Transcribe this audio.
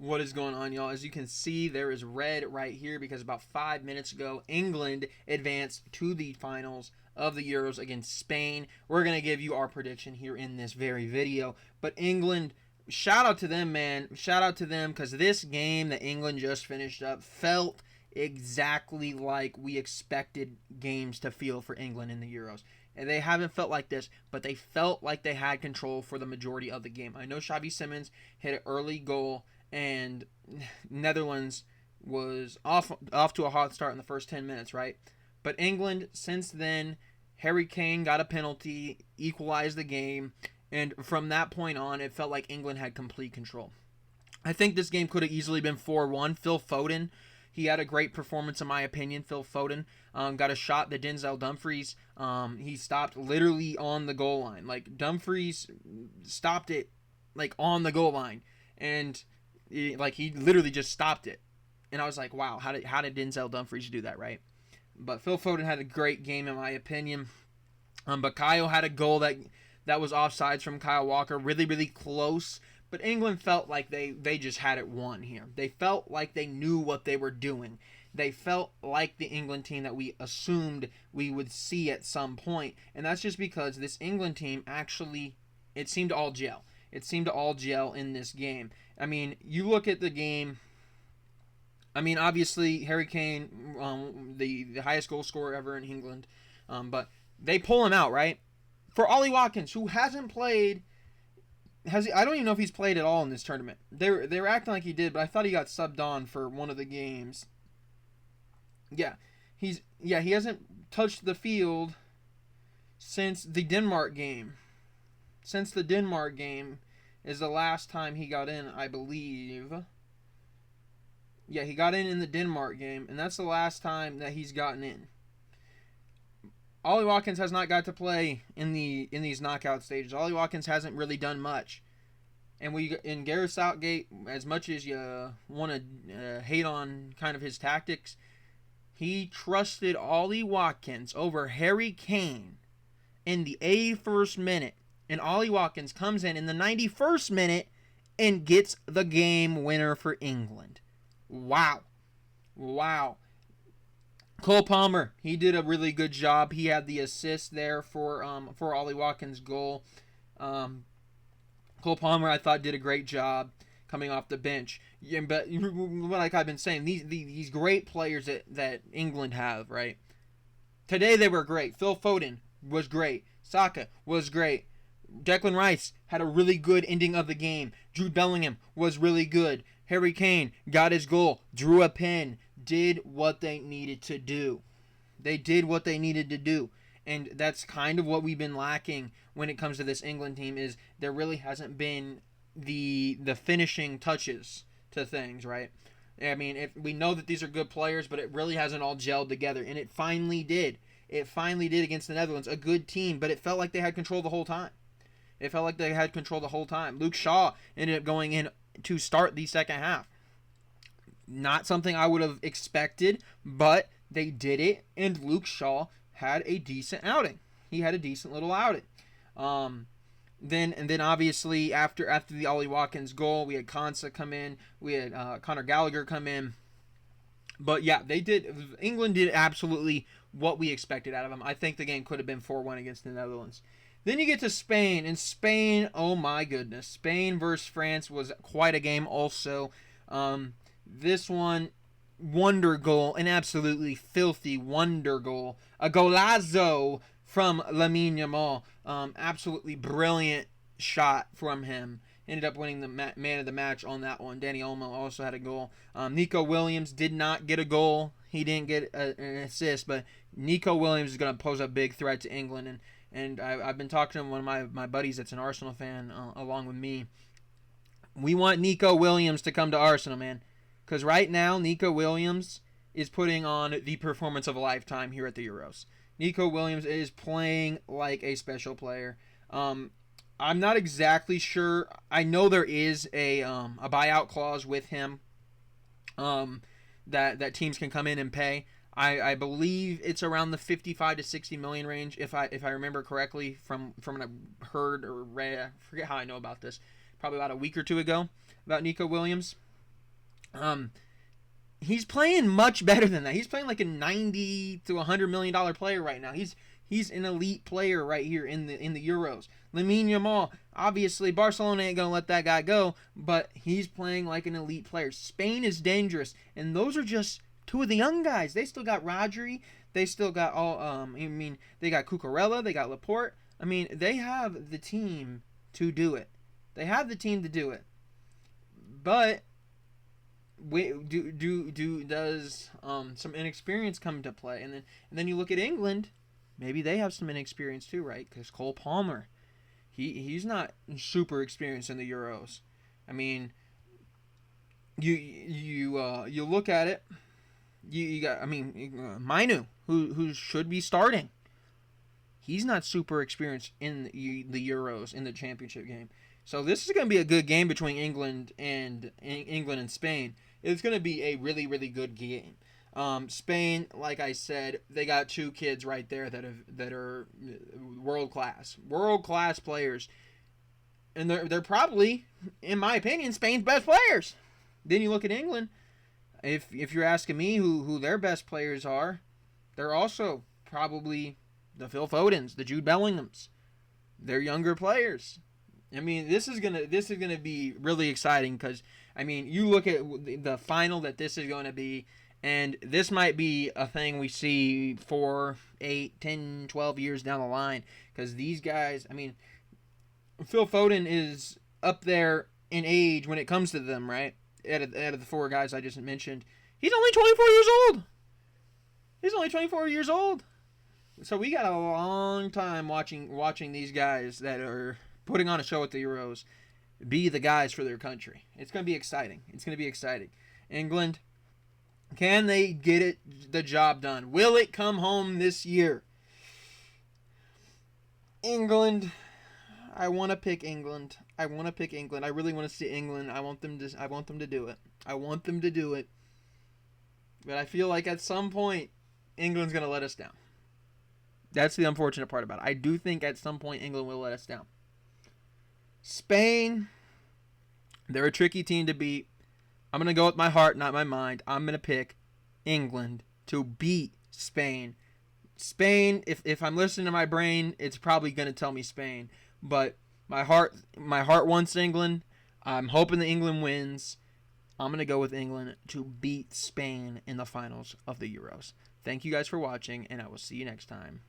What is going on, y'all? As you can see, there is red right here because about 5 minutes ago, England advanced to the finals of the Euros against Spain. We're going to give you our prediction here in this very video. But England, shout out to them, man. Shout out to them because this game that England just finished up felt exactly like we expected games to feel for England in the Euros. And they haven't felt like this, but they felt like they had control for the majority of the game. I know Xavi Simons hit an early goal, and Netherlands was off to a hot start in the first 10 minutes, right? But England, since then, Harry Kane got a penalty, equalized the game, and from that point on, it felt like England had complete control. I think this game could have easily been 4-1. Phil Foden, he had a great performance in my opinion. Phil Foden got a shot that Denzel Dumfries, he stopped literally on the goal line. Like, Dumfries stopped it like on the goal line, and he literally just stopped it. And I was like, wow, how did Denzel Dumfries do that, right? But Phil Foden had a great game in my opinion. But Kyle had a goal that was offsides from Kyle Walker, really, really close. But England felt like they just had it won here. They felt like they knew what they were doing. They felt like the England team that we assumed we would see at some point. And that's just because this England team actually, it seemed to all gel. It seemed to all gel in this game. I mean, you look at the game. I mean, obviously, Harry Kane, the highest goal scorer ever in England. But they pull him out, right? For Ollie Watkins, who hasn't played. I don't even know if he's played at all in this tournament. They were acting like he did, but I thought he got subbed on for one of the games. He hasn't touched the field since the Denmark game. Since the Denmark game is the last time he got in, I believe. Yeah, he got in the Denmark game, and that's the last time that he's gotten in. Ollie Watkins has not got to play in these knockout stages. Ollie Watkins hasn't really done much. And in Gareth Southgate, as much as you want to hate on kind of his tactics, he trusted Ollie Watkins over Harry Kane in the 81st minute. And Ollie Watkins comes in the 91st minute and gets the game winner for England. Wow. Cole Palmer, he did a really good job. He had the assist there for Ollie Watkins' goal. Cole Palmer, I thought, did a great job coming off the bench. Yeah, but like I've been saying, these great players that England have, right? Today they were great. Phil Foden was great. Saka was great. Declan Rice had a really good ending of the game. Jude Bellingham was really good. Harry Kane got his goal, drew a pen, did what they needed to do. They did what they needed to do. And that's kind of what we've been lacking when it comes to this England team, is there really hasn't been the finishing touches to things, right? I mean, we know that these are good players, but it really hasn't all gelled together. And it finally did. It finally did against the Netherlands. A good team, but it felt like they had control the whole time. Luke Shaw ended up going in to start the second half. Not something I would have expected, but they did it, and Luke Shaw had a decent outing. He had a decent little outing. Then obviously after the Ollie Watkins goal, we had Konsa come in, we had Conor Gallagher come in. But yeah, England did absolutely what we expected out of them. I think the game could have been 4-1 against the Netherlands. Then you get to Spain, and Spain, oh my goodness. Spain versus France was quite a game also. This one, wonder goal, an absolutely filthy wonder goal. A golazo from Lamine Yamal. Absolutely brilliant shot from him. Ended up winning the man of the match on that one. Danny Olmo also had a goal. Nico Williams did not get a goal. He didn't get an assist, but Nico Williams is going to pose a big threat to England. And I've been talking to one of my buddies that's an Arsenal fan along with me. We want Nico Williams to come to Arsenal, man. Because right now, Nico Williams is putting on the performance of a lifetime here at the Euros. Nico Williams is playing like a special player. I'm not exactly sure. I know there is a buyout clause with him that teams can come in and pay. I believe it's around the 55 to 60 million range, if I remember correctly from what I heard or read. I forget how I know about this. Probably about a week or two ago about Nico Williams. Um, he's playing much better than that. He's playing like a $90 to $100 million player right now. He's an elite player right here in the Euros. Lamine Yamal, obviously Barcelona ain't gonna let that guy go, but he's playing like an elite player. Spain is dangerous, and those are just two of the young guys. They still got Rodri. They still got they got Cucurella. They got Laporte. I mean, they have the team to do it. They have the team to do it. But does some inexperience come into play? And then you look at England. Maybe they have some inexperience too, right? Because Cole Palmer, he's not super experienced in the Euros. I mean, you look at it. You got Mainu, who should be starting. He's not super experienced in the Euros, in the championship game. So this is going to be a good game between England and Spain. It's going to be a really, really good game. Spain, like I said, they got two kids right there that are world class players, and they're probably, in my opinion, Spain's best players. Then you look at England. If you're asking me who their best players are, they're also probably the Phil Fodens, the Jude Bellinghams. They're younger players. I mean, this is gonna be really exciting because you look at the final that this is going to be, and this might be a thing we see 4, 8, 10, 12 years down the line because these guys. Phil Foden is up there in age when it comes to them, right? Out of the four guys I just mentioned, he's only 24 years old. He's only 24 years old. So we got a long time watching these guys that are putting on a show at the Euros be the guys for their country. It's going to be exciting. England, can they get the job done? Will it come home this year? England, I want to pick England. I really want to see England. I want them to do it. But I feel like at some point England's going to let us down. That's the unfortunate part about it. I do think at some point England will let us down. Spain, they're a tricky team to beat. I'm going to go with my heart, not my mind. I'm going to pick England to beat Spain. Spain, if I'm listening to my brain, it's probably going to tell me Spain. But my heart wants England. I'm hoping that England wins. I'm going to go with England to beat Spain in the finals of the Euros. Thank you guys for watching, and I will see you next time.